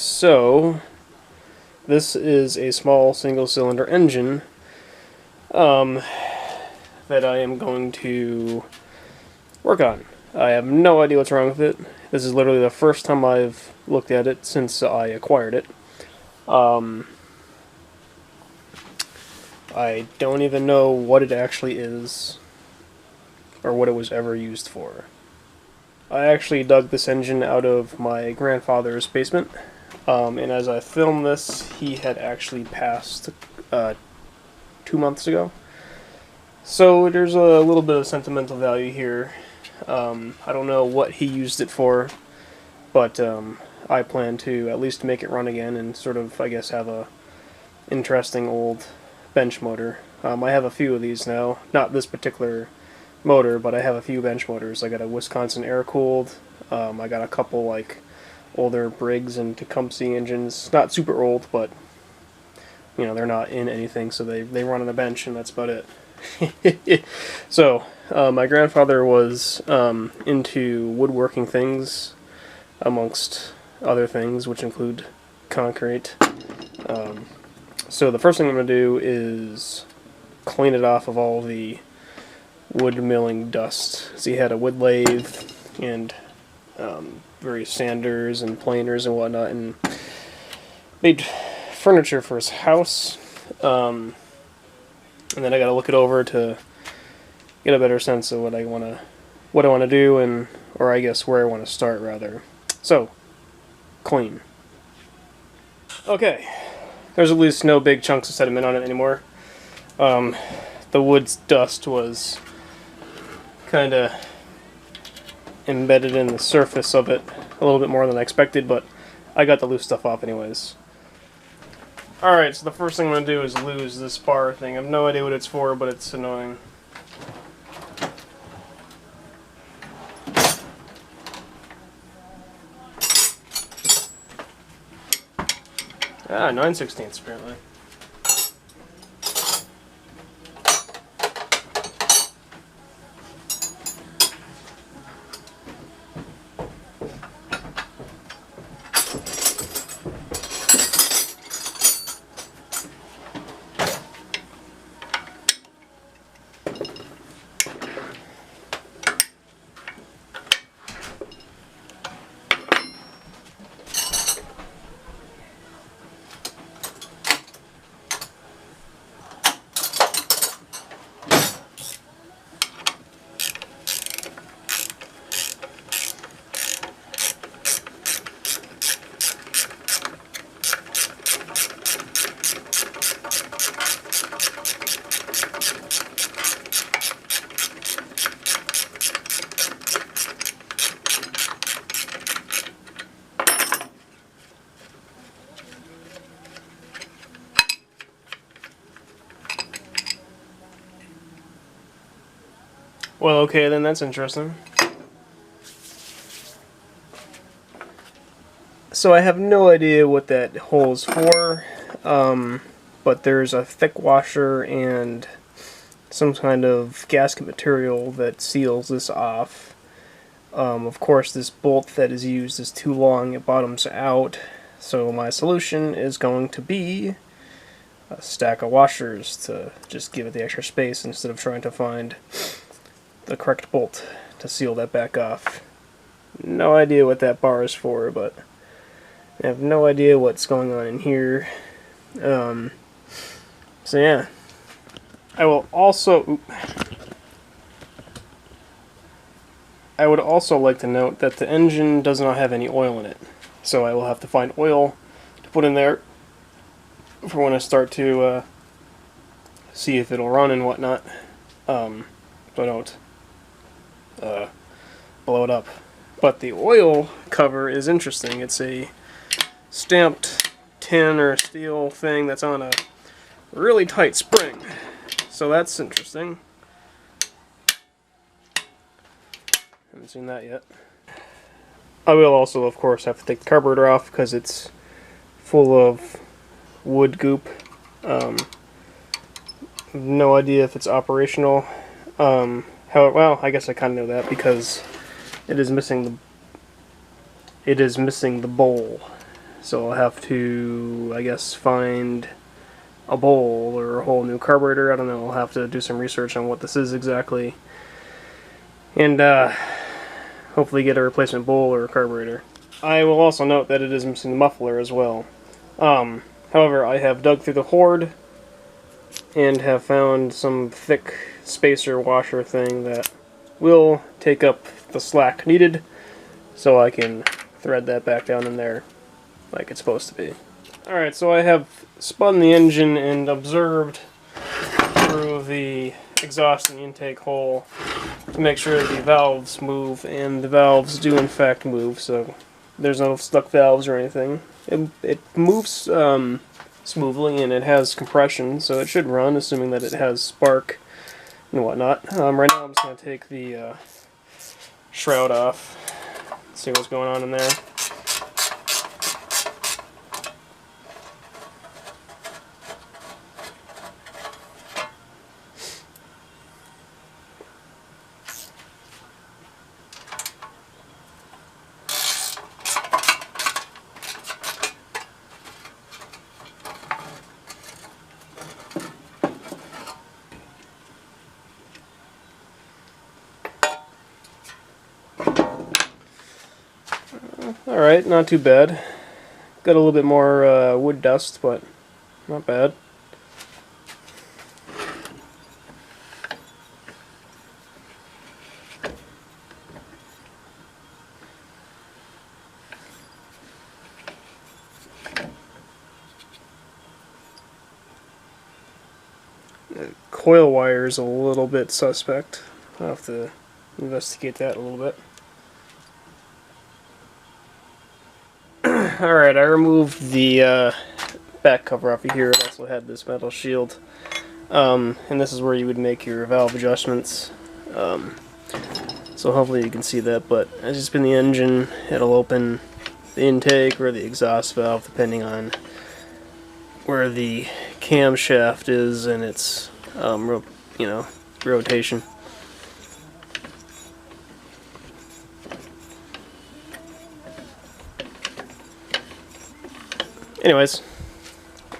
So, this is a small single-cylinder engine that I am going to work on. I have no idea what's wrong with it. This is literally the first time I've looked at it since I acquired it. I don't even know what it actually is, or what it was ever used for. I actually dug this engine out of my grandfather's basement, and as I filmed this, he had actually passed 2 months ago. So there's a little bit of sentimental value here. I don't know what he used it for, but I plan to at least make it run again and sort of, I guess, have a interesting old bench motor. I have a few of these now, not this particular motor, but I have a few bench motors. I got a Wisconsin air-cooled, I got a couple like older Briggs and Tecumseh engines, not super old, but you know, they're not in anything, so they run on a bench and that's about it. So, my grandfather was into woodworking things, amongst other things, which include concrete. So the first thing I'm going to do is clean it off of all the wood milling dust. So he had a wood lathe and various sanders and planers and whatnot, and made furniture for his house. And then I got to look it over to get a better sense of what I want to do, and or I guess where I want to start rather. So, clean. Okay, there's at least no big chunks of sediment on it anymore. The wood's dust was kind of embedded in the surface of it a little bit more than I expected, but I got the loose stuff off anyways. Alright, so the first thing I'm going to do is lose this bar thing. I have no idea what it's for, but it's annoying. Ah, 9/16 apparently. Well, okay, then that's interesting. So I have no idea what that hole is for, but there's a thick washer and some kind of gasket material that seals this off. Of course, this bolt that is used is too long, it bottoms out, so my solution is going to be a stack of washers to just give it the extra space instead of trying to find the correct bolt to seal that back off. No idea what that bar is for, but I have no idea what's going on in here. So yeah. I would also like to note that the engine does not have any oil in it. So I will have to find oil to put in there for when I start to see if it'll run and whatnot. So I don't blow it up. But the oil cover is interesting. It's a stamped tin or steel thing that's on a really tight spring. So that's interesting. Haven't seen that yet. I will also, of course, have to take the carburetor off because it's full of wood goop. No idea if it's operational. Well, I guess I kind of know that because it is missing the bowl. so I'll have to, I guess, find a bowl or a whole new carburetor. I don't know, I'll have to do some research on what this is exactly, and hopefully get a replacement bowl or a carburetor. I will also note that it is missing the muffler as well. However, I have dug through the hoard and have found some thick spacer washer thing that will take up the slack needed, so I can thread that back down in there like it's supposed to be. Alright, so I have spun the engine and observed through the exhaust and intake hole to make sure the valves move, and the valves do in fact move, so there's no stuck valves or anything. It moves smoothly, and it has compression, so it should run, assuming that it has spark and whatnot. Right now I'm just going to take the shroud off, see what's going on in there. Alright, not too bad. Got a little bit more wood dust, but not bad. The coil wire is a little bit suspect. I'll have to investigate that a little bit. Alright, I removed the back cover off of here. It also had this metal shield. And this is where you would make your valve adjustments. So hopefully you can see that, but as you spin the engine, it'll open the intake or the exhaust valve, depending on where the camshaft is and its rotation. Anyways,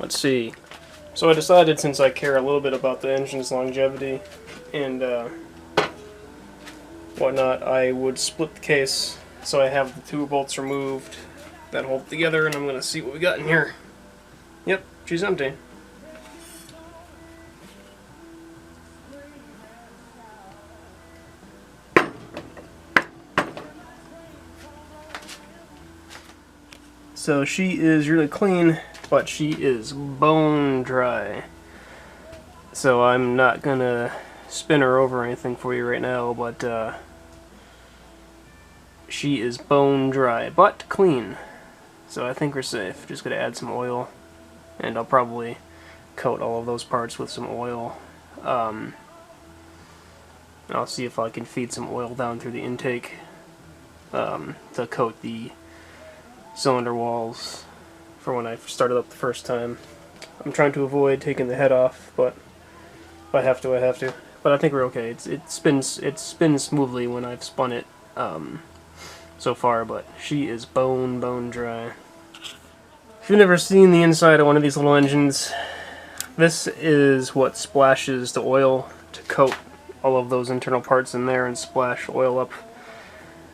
let's see. So I decided, since I care a little bit about the engine's longevity and whatnot, I would split the case so I have the two bolts removed that hold it together, and I'm going to see what we got in here. Yep, she's empty. So she is really clean, but she is bone dry. So I'm not gonna spin her over or anything for you right now, but she is bone dry, but clean. So I think we're safe. Just gonna add some oil, and I'll probably coat all of those parts with some oil. I'll see if I can feed some oil down through the intake to coat the cylinder walls for when I started up the first time. I'm trying to avoid taking the head off, but if I have to, I have to. But I think we're okay. It spins smoothly when I've spun it so far, but she is bone dry. If you've never seen the inside of one of these little engines, this is what splashes the oil to coat all of those internal parts in there and splash oil up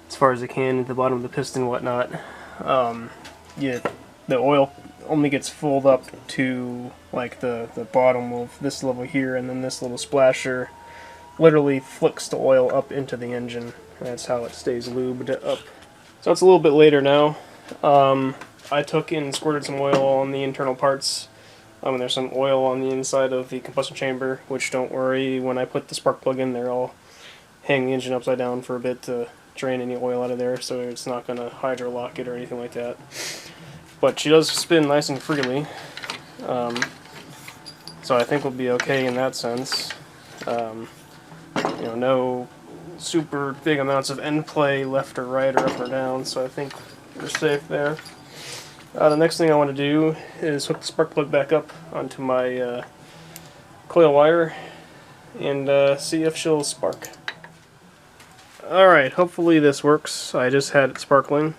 as far as it can at the bottom of the piston and whatnot. Yeah, the oil only gets filled up to like the bottom of this level here, and then this little splasher literally flicks the oil up into the engine. That's how it stays lubed up. So it's a little bit later now. I took and squirted some oil on the internal parts. There's some oil on the inside of the combustion chamber, which, don't worry, when I put the spark plug in there, I'll hang the engine upside down for a bit to drain any oil out of there, so it's not going to hydro lock it or anything like that. But she does spin nice and freely, so I think we'll be okay in that sense. No super big amounts of end play left or right or up or down, so I think we're safe there. The next thing I want to do is hook the spark plug back up onto my coil wire and see if she'll spark. Alright, hopefully this works. I just had it sparkling.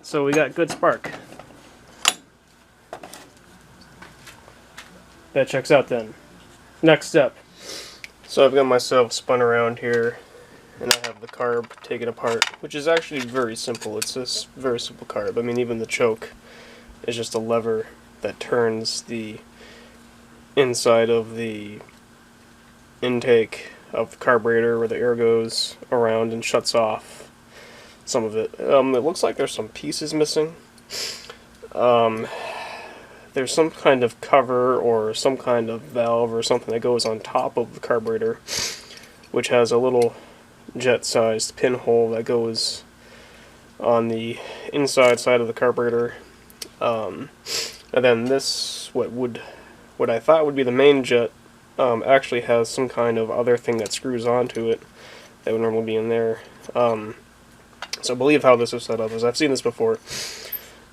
So we got good spark. That checks out then. Next step. So I've got myself spun around here, and I have the carb taken apart, which is actually very simple. It's a very simple carb. I mean, even the choke is just a lever that turns the inside of the intake of the carburetor where the air goes around and shuts off some of it. It looks like there's some pieces missing. There's some kind of cover or some kind of valve or something that goes on top of the carburetor, which has a little jet-sized pinhole that goes on the inside side of the carburetor. And then this, what I thought would be the main jet, actually has some kind of other thing that screws onto it that would normally be in there. So I believe how this is set up, as I've seen this before,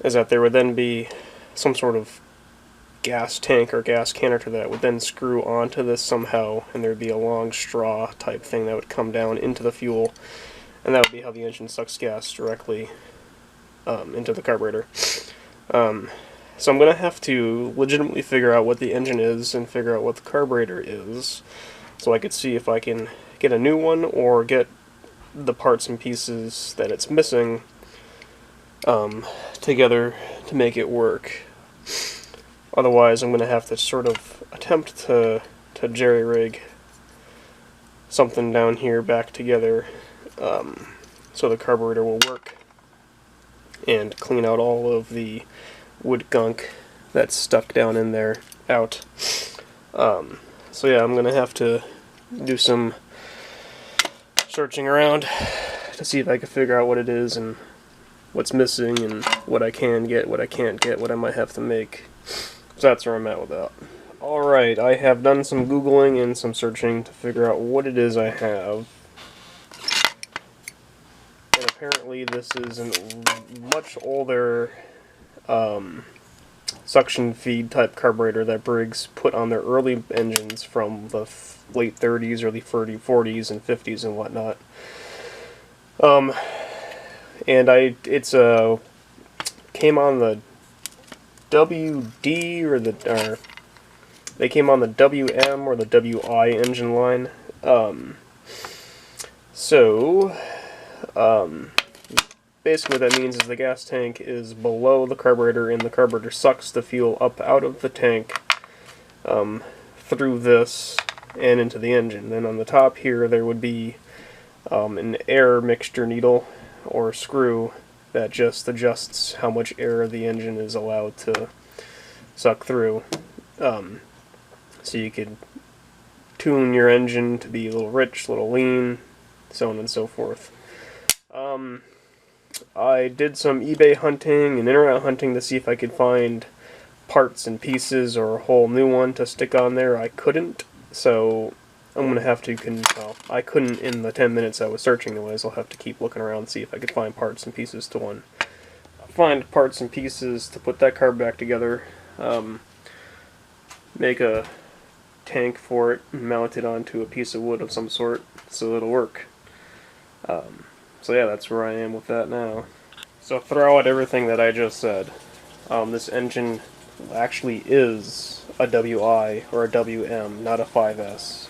is that there would then be some sort of gas tank or gas canister that would then screw onto this somehow, and there would be a long straw type thing that would come down into the fuel, and that would be how the engine sucks gas directly into the carburetor. So I'm going to have to legitimately figure out what the engine is and figure out what the carburetor is, so I could see if I can get a new one or get the parts and pieces that it's missing together to make it work. Otherwise, I'm going to have to sort of attempt to jerry-rig something down here back together so the carburetor will work, and clean out all of the wood gunk that's stuck down in there out. So yeah, I'm going to have to do some searching around to see if I can figure out what it is and what's missing and what I can get, what I can't get, what I might have to make. So that's where I'm at with that. Alright, I have done some Googling and some searching to figure out what it is I have. And apparently this is a much older suction feed type carburetor that Briggs put on their early engines from the late 30s, early 40s, and 50s and whatnot. And came on the WD or they came on the WM or the WI engine line. Basically what that means is the gas tank is below the carburetor, and the carburetor sucks the fuel up out of the tank through this and into the engine. Then on the top here there would be an air mixture needle or screw that just adjusts how much air the engine is allowed to suck through. So you could tune your engine to be a little rich, a little lean, so on and so forth. I did some eBay hunting and internet hunting to see if I could find parts and pieces or a whole new one to stick on there. I couldn't, so I'm going to have to, well, I couldn't in the 10 minutes I was searching anyways. I'll have to keep looking around and see if I could find parts and pieces to find parts and pieces to put that carb back together, make a tank for it, and mount it onto a piece of wood of some sort so it'll work. So yeah, that's where I am with that now. So throw out everything that I just said. This engine actually is a WI or a WM, not a 5S.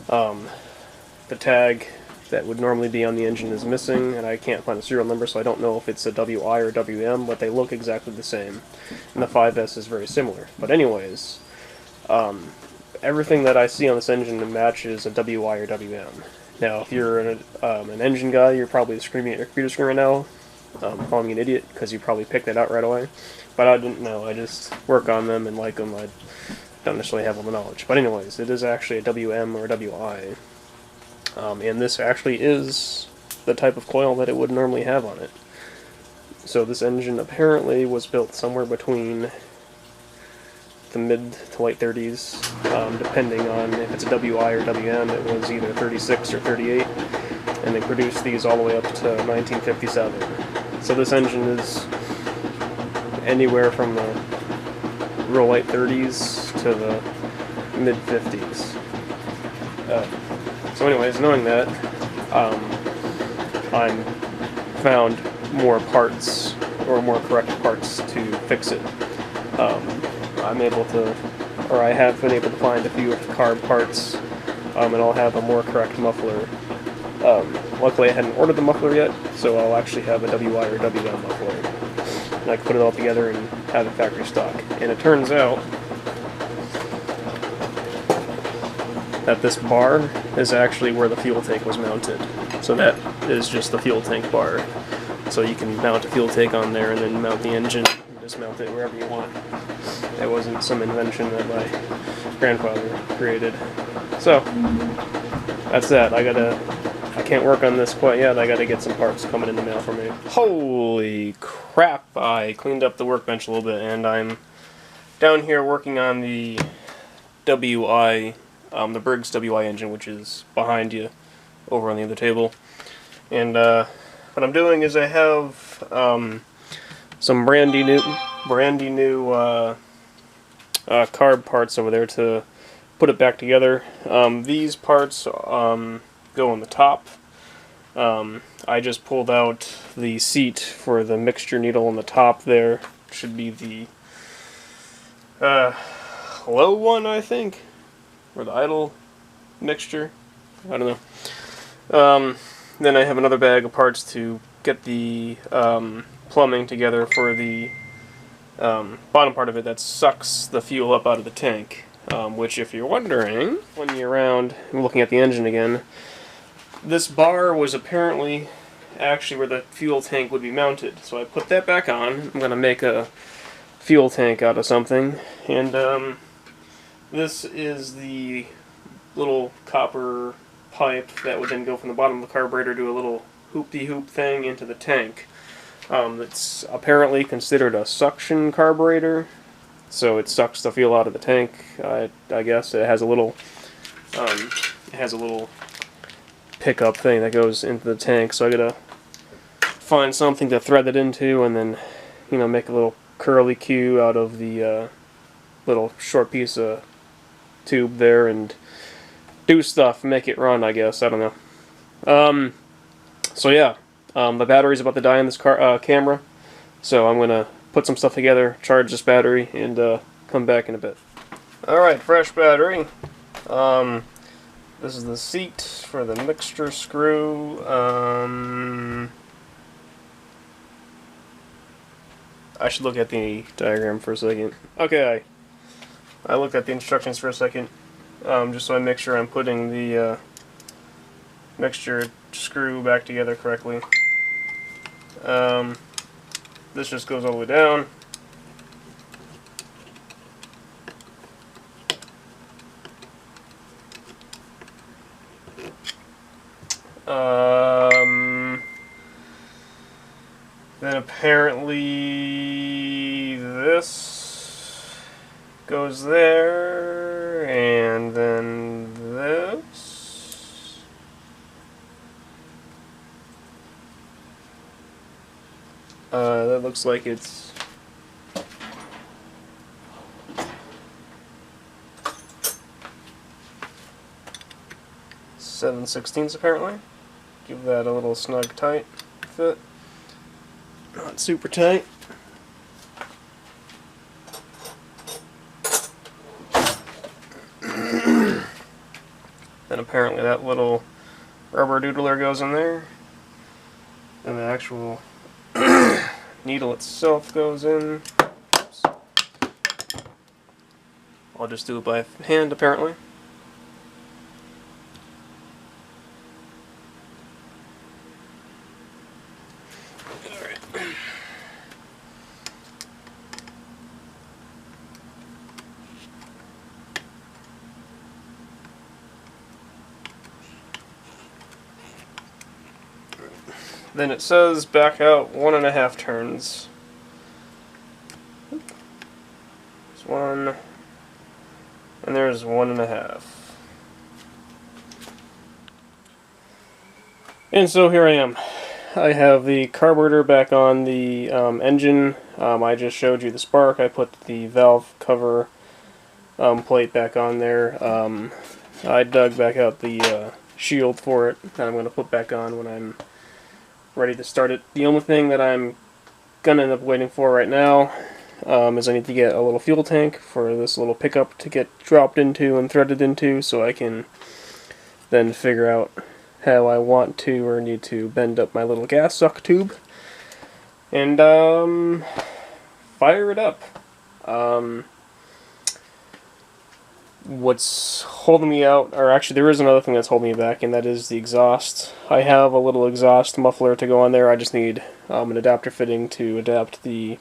The tag that would normally be on the engine is missing, and I can't find a serial number, so I don't know if it's a WI or WM, but they look exactly the same. And the 5S is very similar. But anyways, everything that I see on this engine matches a WI or WM. Now, if you're an engine guy, you're probably screaming at your computer screen right now, calling me an idiot, because you probably picked that out right away. But I didn't know. I just work on them and like them. I don't necessarily have all the knowledge. But anyways, it is actually a WM or a WI. And this actually is the type of coil that it would normally have on it. So this engine apparently was built somewhere between the mid to late 30s, depending on if it's a WI or WM. It was either 36 or 38, and they produced these all the way up to 1957. So this engine is anywhere from the real late 30s to the mid 50s. So anyways, knowing that, I'm found more parts, or more correct parts to fix it. I'm able to, or I have been able to find a few of the carb parts, and I'll have a more correct muffler. Luckily I hadn't ordered the muffler yet, so I'll actually have a WI or WM muffler. And I can put it all together and have it factory stock. And it turns out that this bar is actually where the fuel tank was mounted. So that is just the fuel tank bar. So you can mount a fuel tank on there and then mount the engine and just mount it wherever you want. That wasn't some invention that my grandfather created. So that's that. I can't work on this quite yet. I gotta get some parts coming in the mail for me. Holy crap! I cleaned up the workbench a little bit, and I'm down here working on the WI, the Briggs WI engine, which is behind you, over on the other table. And what I'm doing is I have some brandy new carb parts over there to put it back together. These parts go on the top. I just pulled out the seat for the mixture needle on the top there. Should be the low one, I think, or the idle mixture. I don't know. Then I have another bag of parts to get the plumbing together for the bottom part of it that sucks the fuel up out of the tank. Which, if you're wondering, when you're around looking at the engine again, this bar was apparently actually where the fuel tank would be mounted. So I put that back on. I'm going to make a fuel tank out of something. And this is the little copper pipe that would then go from the bottom of the carburetor to a little hoop-de-hoop thing into the tank. It's apparently considered a suction carburetor, so it sucks the fuel out of the tank. I guess it has a little pickup thing that goes into the tank. So I gotta find something to thread it into, and then make a little curly Q out of the little short piece of tube there, and do stuff, make it run, I guess. I don't know. So yeah, the battery's about to die in this camera, so I'm gonna put some stuff together, charge this battery, and come back in a bit. Alright, fresh battery. This is the seat for the mixture screw. I should look at the diagram for a second. Okay, I looked at the instructions for a second, just so I make sure I'm putting the mixture screw back together correctly. This just goes all the way down. Then apparently this goes there, and then this. That looks like it's 7/16 apparently. Give that a little snug tight fit. Not super tight. Then apparently that little rubber doodler goes in there. And the actual needle itself goes in. Oops. I'll just do it by hand apparently. Then it says back out 1.5 turns. There's one, and there's 1.5. And so here I am. I have the carburetor back on the engine. I just showed you the spark. I put the valve cover plate back on there. I dug back out the shield for it that I'm going to put back on when I'm ready to start it. The only thing that I'm gonna end up waiting for right now is I need to get a little fuel tank for this little pickup to get dropped into and threaded into, so I can then figure out how I want to or need to bend up my little gas suck tube and fire it up. What's holding me out, or actually there is another thing that's holding me back, and that is the exhaust. I have a little exhaust muffler to go on there. I just need an adapter fitting to adapt the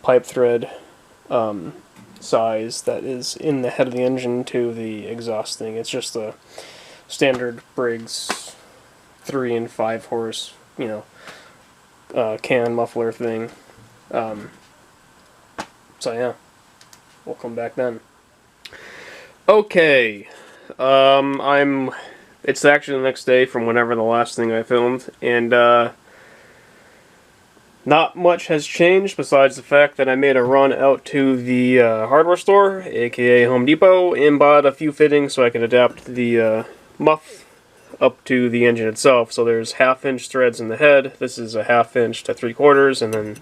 pipe thread size that is in the head of the engine to the exhaust thing. It's just a standard Briggs 3 and 5 horse, can muffler thing. So yeah, we'll come back then. Okay, it's actually the next day from whenever the last thing I filmed, and not much has changed besides the fact that I made a run out to the hardware store, aka Home Depot, and bought a few fittings so I can adapt the muff up to the engine itself. So there's 1/2-inch threads in the head, this is a 1/2 inch to 3/4, and then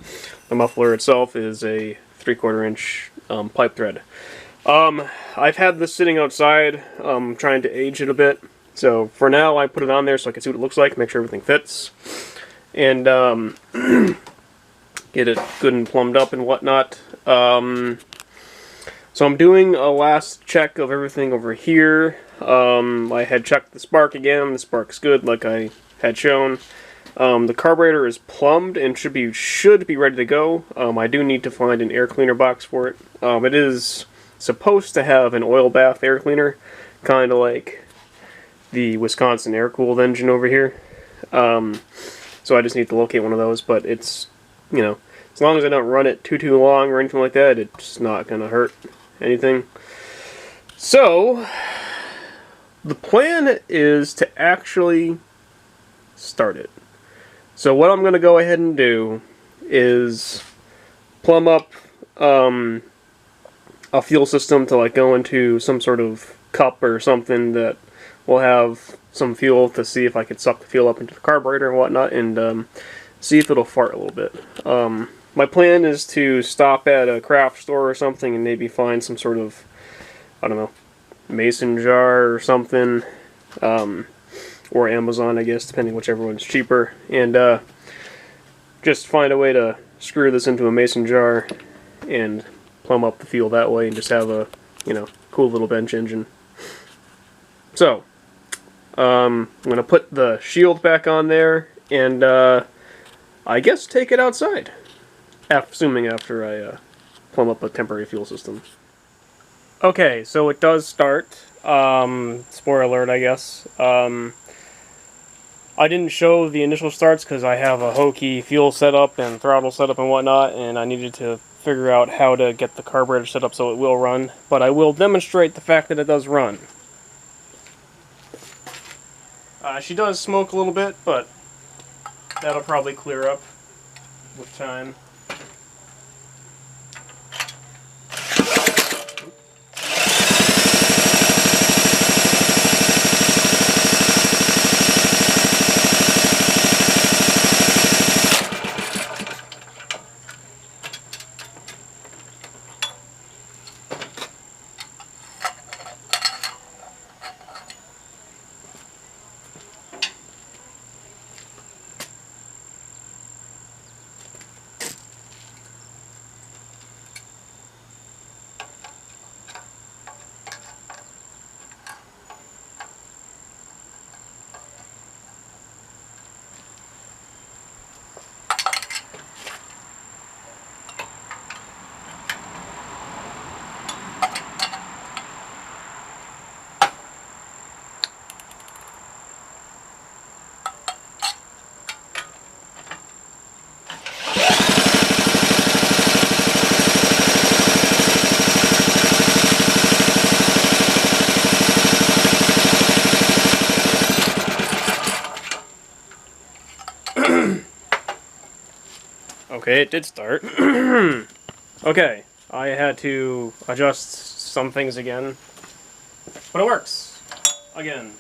the muffler itself is a 3/4-inch pipe thread. I've had this sitting outside, trying to age it a bit. So for now, I put it on there so I can see what it looks like, make sure everything fits, and get it good and plumbed up and whatnot. So I'm doing a last check of everything over here. I had checked the spark again. The spark's good, like I had shown. The carburetor is plumbed and should be ready to go. I do need to find an air cleaner box for it. It is supposed to have an oil bath air cleaner, kind of like the Wisconsin air-cooled engine over here. So I just need to locate one of those, but it's, as long as I don't run it too long or anything like that, it's not going to hurt anything. So, the plan is to actually start it. So what I'm going to go ahead and do is plumb up a fuel system to go into some sort of cup or something that will have some fuel to see if I could suck the fuel up into the carburetor and whatnot, and see if it'll fart a little bit. My plan is to stop at a craft store or something and maybe find some sort of, I don't know, mason jar or something, or Amazon, I guess, depending whichever one's cheaper, and just find a way to screw this into a mason jar and plumb up the fuel that way and just have a, cool little bench engine. So, I'm going to put the shield back on there and, I guess take it outside. Assuming after I plumb up a temporary fuel system. Okay, so it does start. Spoiler alert, I guess. I didn't show the initial starts because I have a hokey fuel setup and throttle setup and whatnot, and I needed to figure out how to get the carburetor set up so it will run. But I will demonstrate the fact that it does run. She does smoke a little bit, but that'll probably clear up with time. Okay, it did start. Okay, I had to adjust some things again, but it works. Again.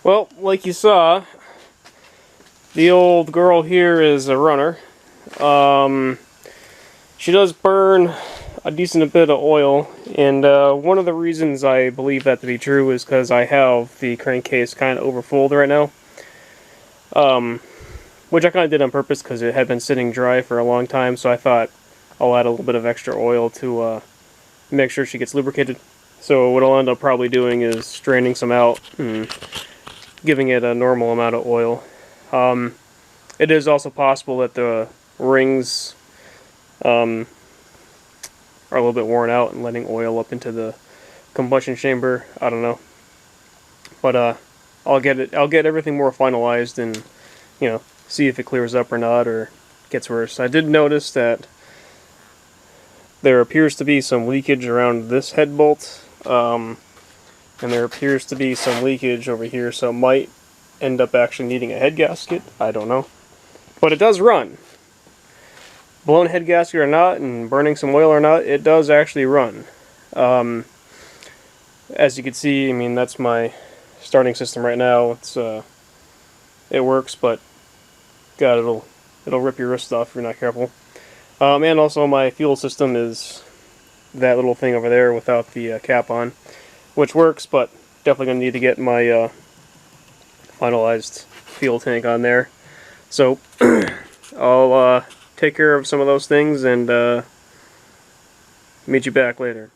Well, like you saw, the old girl here is a runner. She does burn a decent bit of oil, and one of the reasons I believe that to be true is because I have the crankcase kind of overfulled right now. Which I kind of did on purpose because it had been sitting dry for a long time, so I thought I'll add a little bit of extra oil to make sure she gets lubricated. So what I'll end up probably doing is straining some out and giving it a normal amount of oil. It is also possible that the rings are a little bit worn out and letting oil up into the combustion chamber. I don't know, but I'll get everything more finalized and see if it clears up or not or gets worse. I did notice that there appears to be some leakage around this head bolt, and there appears to be some leakage over here, so it might end up actually needing a head gasket. I don't know. But it does run. Blown head gasket or not, and burning some oil or not, it does actually run. As you can see, I mean, that's my starting system right now. It works, but God, it'll rip your wrist off if you're not careful. And also my fuel system is that little thing over there without the cap on, which works, but definitely going to need to get my finalized fuel tank on there. So I'll take care of some of those things and meet you back later.